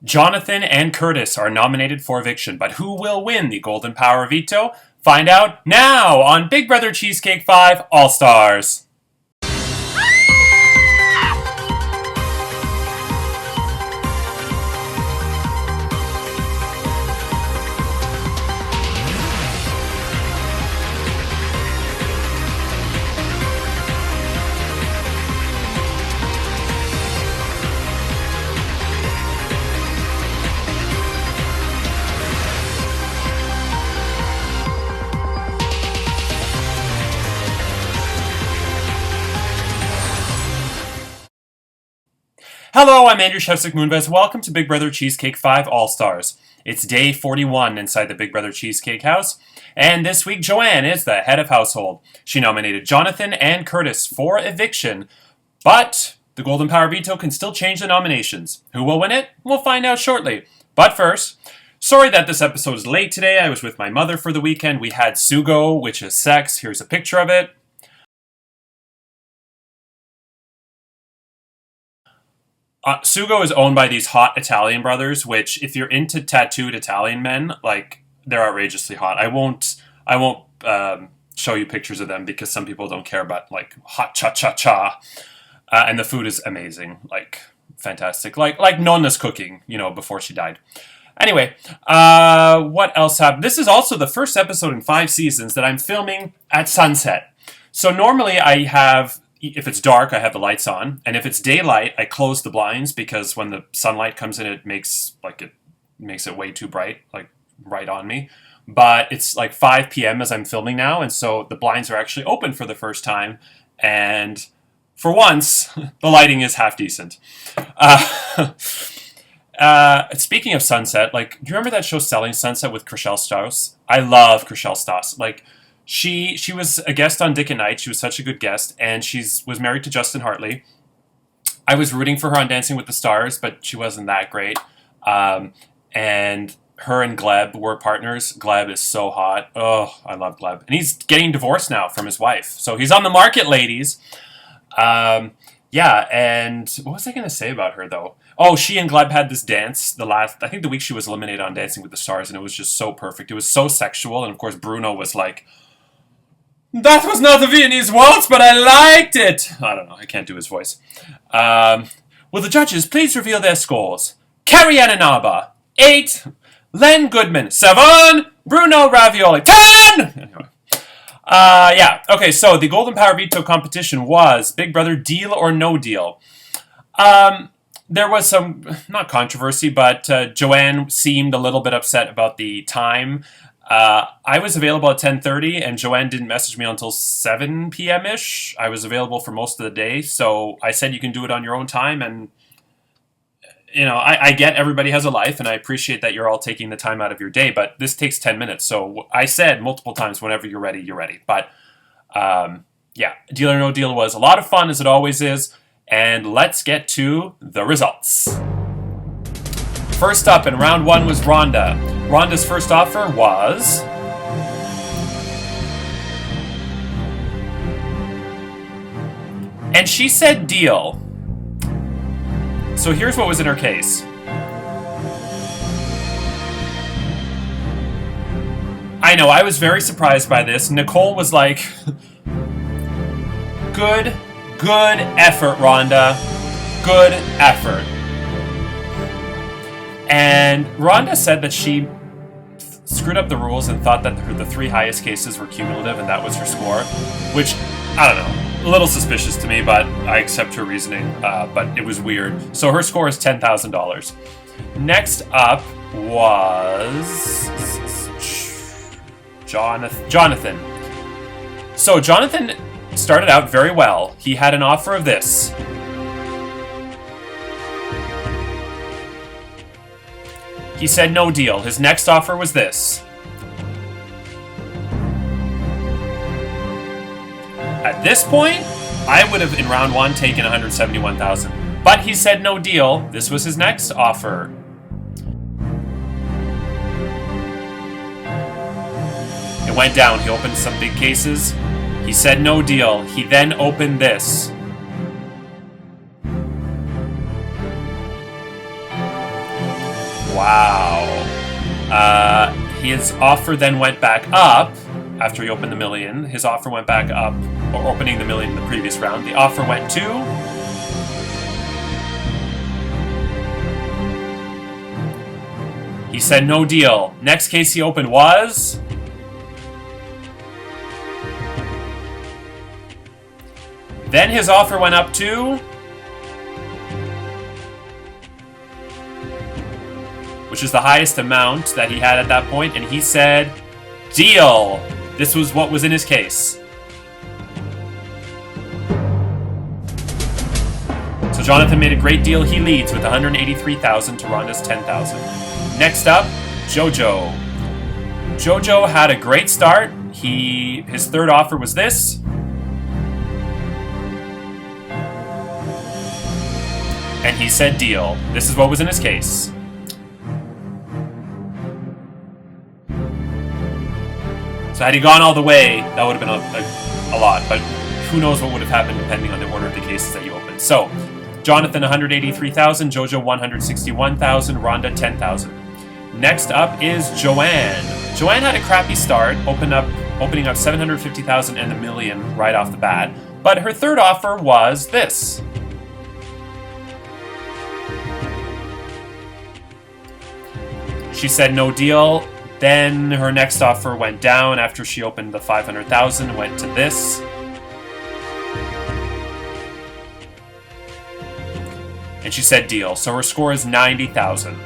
Jonathan and Curtis are nominated for eviction, but who will win the Golden Power Veto? Find out now on Big Brother Cheesecake 5 All-Stars. Hello, I'm Andrew Shevsik Moonves. Welcome to Big Brother Cheesecake 5 All-Stars. It's day 41 inside the Big Brother Cheesecake house, and this week Joanne is the head of household. She nominated Jonathan and Curtis for eviction, but the Golden Power Veto can still change the nominations. Who will win it? We'll find out shortly. But first, sorry that this episode is late today. I was with my mother for the weekend. We had sugo, which is sex. Here's a picture of it. Sugo is owned by these hot Italian brothers, which, if you're into tattooed Italian men, they're outrageously hot. I won't show you pictures of them because some people don't care about hot cha-cha-cha. And the food is amazing, fantastic, like Nonna's cooking, before she died. Anyway, what else happened? This is also the first episode in 5 seasons that I'm filming at sunset. So normally if it's dark, I have the lights on, and if it's daylight, I close the blinds because when the sunlight comes in, it makes it way too bright, right on me. But it's 5 p.m. as I'm filming now, and so the blinds are actually open for the first time, and for once, the lighting is half decent. Speaking of sunset, do you remember that show Selling Sunset with Chriselle Strauss? I love Chriselle Strauss. She was a guest on Dick at Night. She was such a good guest, and she was married to Justin Hartley. I was rooting for her on Dancing with the Stars, but she wasn't that great. And her and Gleb were partners. Gleb is so hot. Oh, I love Gleb. And he's getting divorced now from his wife. So he's on the market, ladies. Yeah, and what was I going to say about her, though? Oh, she and Gleb had this dance I think the week she was eliminated on Dancing with the Stars, and it was just so perfect. It was so sexual, and of course Bruno was like, "That was not a Viennese waltz, but I liked it." I don't know. I can't do his voice. Will the judges please reveal their scores? Carrie Ananaba, 8. Len Goodman, 7. Bruno Ravioli, 10! Anyway. Yeah. Okay, so the Golden Power Veto competition was Big Brother Deal or No Deal. There was some, not controversy, but Joanne seemed a little bit upset about the time. I was available at 10:30, and Joanne didn't message me until 7 p.m.-ish. I was available for most of the day, so I said you can do it on your own time, and, I get everybody has a life, and I appreciate that you're all taking the time out of your day, but this takes 10 minutes, so I said multiple times, whenever you're ready, you're ready. But, yeah, Deal or No Deal was a lot of fun, as it always is, and let's get to the results. First up in round 1 was Rhonda. Rhonda's first offer was... and she said deal. So here's what was in her case. I know, I was very surprised by this. Nicole was like, Good effort, Rhonda. Good effort. And Rhonda said that she screwed up the rules and thought that the 3 highest cases were cumulative and that was her score, which, I don't know, a little suspicious to me, but I accept her reasoning, but it was weird. So her score is $10,000. Next up was Jonathan. So Jonathan started out very well. He had an offer of this. He said no deal. His next offer was this. At this point, I would have in round 1 taken $171,000. But he said no deal. This was his next offer. It went down. He opened some big cases. He said no deal. He then opened this. Wow. His offer then went back up after he opened the million. His offer went back up, or opening the million in the previous round. The offer went to... He said no deal. Next case he opened was... Then his offer went up to... Which is the highest amount that he had at that point, and he said, deal! This was what was in his case. So Jonathan made a great deal. He leads with 183,000 to Rhonda's 10,000. Next up, Jojo. Jojo had a great start. His third offer was this. And he said deal. This is what was in his case. So had he gone all the way, that would have been a lot. But who knows what would have happened depending on the order of the cases that you opened. So, Jonathan 183,000, Jojo 161,000, Rhonda 10,000. Next up is Joanne. Joanne had a crappy start, opening up 750,000 and a million right off the bat. But her third offer was this. She said no deal. Then her next offer went down after she opened the 500,000, went to this. And she said deal. So her score is 90,000.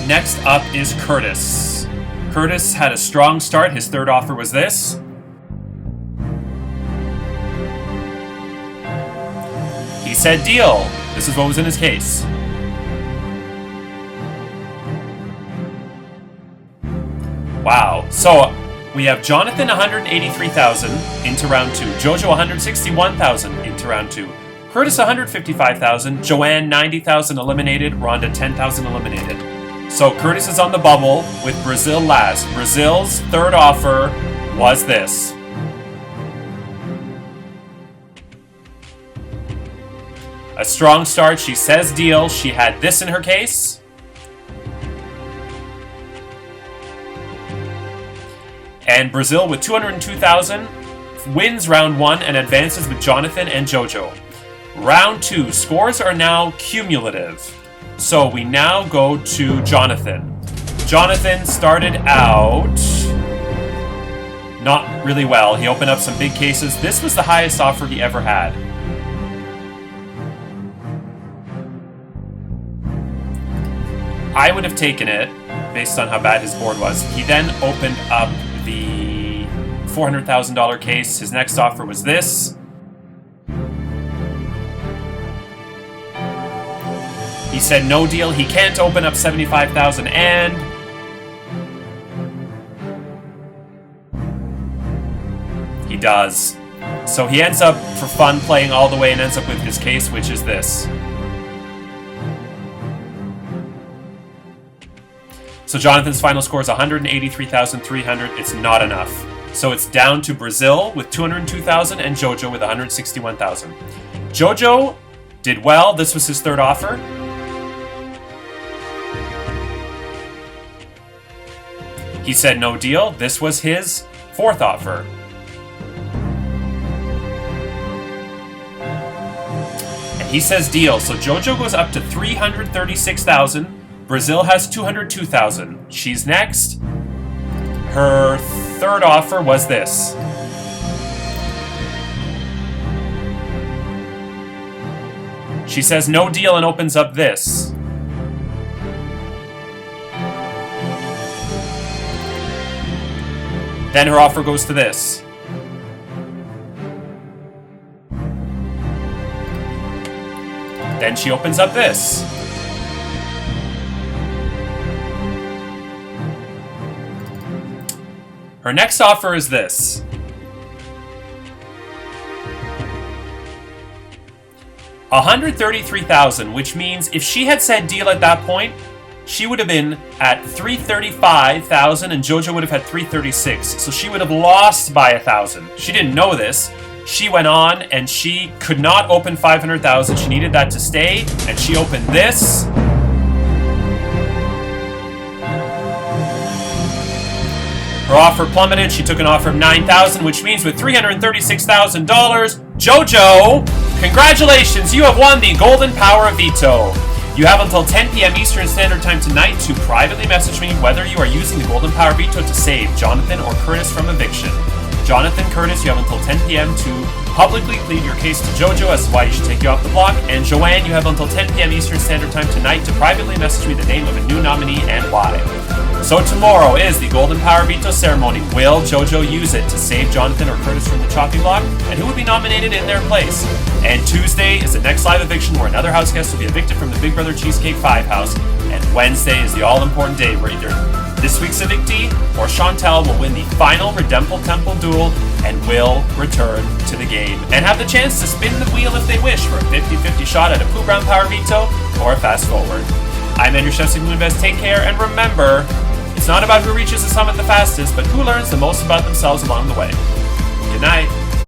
Next up is Curtis. Curtis had a strong start. His third offer was this. He said deal. This is what was in his case. Wow. So we have Jonathan 183,000 into round 2. Jojo 161,000 into round 2. Curtis 155,000. Joanne 90,000 eliminated. Rhonda 10,000 eliminated. So Curtis is on the bubble with Brazil last. Brazil's third offer was this. A strong start. She says deal. She had this in her case. And Brazil with 202,000 wins round 1 and advances with Jonathan and Jojo. Round 2, scores are now cumulative. So we now go to Jonathan. Jonathan started out not really well. He opened up some big cases. This was the highest offer he ever had. I would have taken it based on how bad his board was. He then opened up the $400,000 case. His next offer was this. He said no deal. He can't open up 75,000 and he does. So he ends up for fun playing all the way and ends up with his case, which is this. So Jonathan's final score is 183,300. It's not enough. So it's down to Brazil with 202,000 and Jojo with 161,000. Jojo did well. This was his third offer. He said no deal. This was his fourth offer. And he says deal. So Jojo goes up to 336,000. Brazil has 202,000. She's next. Her third offer was this. She says no deal and opens up this. Then her offer goes to this. Then she opens up this. Her next offer is this. $133,000, which means if she had said deal at that point, she would have been at $335,000 and Jojo would have had $336,000. So she would have lost by $1,000. She didn't know this. she went on and she could not open 500,000. She needed that to stay, and she opened this. Her offer plummeted. She took an offer of $9,000, which means with $336,000, JoJo, congratulations, you have won the Golden Power of Veto. You have until 10 p.m. Eastern Standard Time tonight to privately message me whether you are using the Golden Power Veto to save Jonathan or Curtis from eviction. Jonathan, Curtis, you have until 10 p.m. to publicly plead your case to JoJo as to why you should take you off the block. And Joanne, you have until 10 p.m. Eastern Standard Time tonight to privately message me the name of a new nominee and why. So tomorrow is the Golden Power Veto ceremony. Will JoJo use it to save Jonathan or Curtis from the chopping block? And who would be nominated in their place? And Tuesday is the next live eviction where another house guest will be evicted from the Big Brother Cheesecake 5 house. And Wednesday is the all-important day where either this week's evictee or Chantel will win the final Redempble Temple duel and will return to the game and have the chance to spin the wheel if they wish for a 50-50 shot at a Pooh Brown Power Veto or a fast forward. I'm Andrew Chefsik Moonves. Take care, and remember, it's not about who reaches the summit the fastest, but who learns the most about themselves along the way. Good night.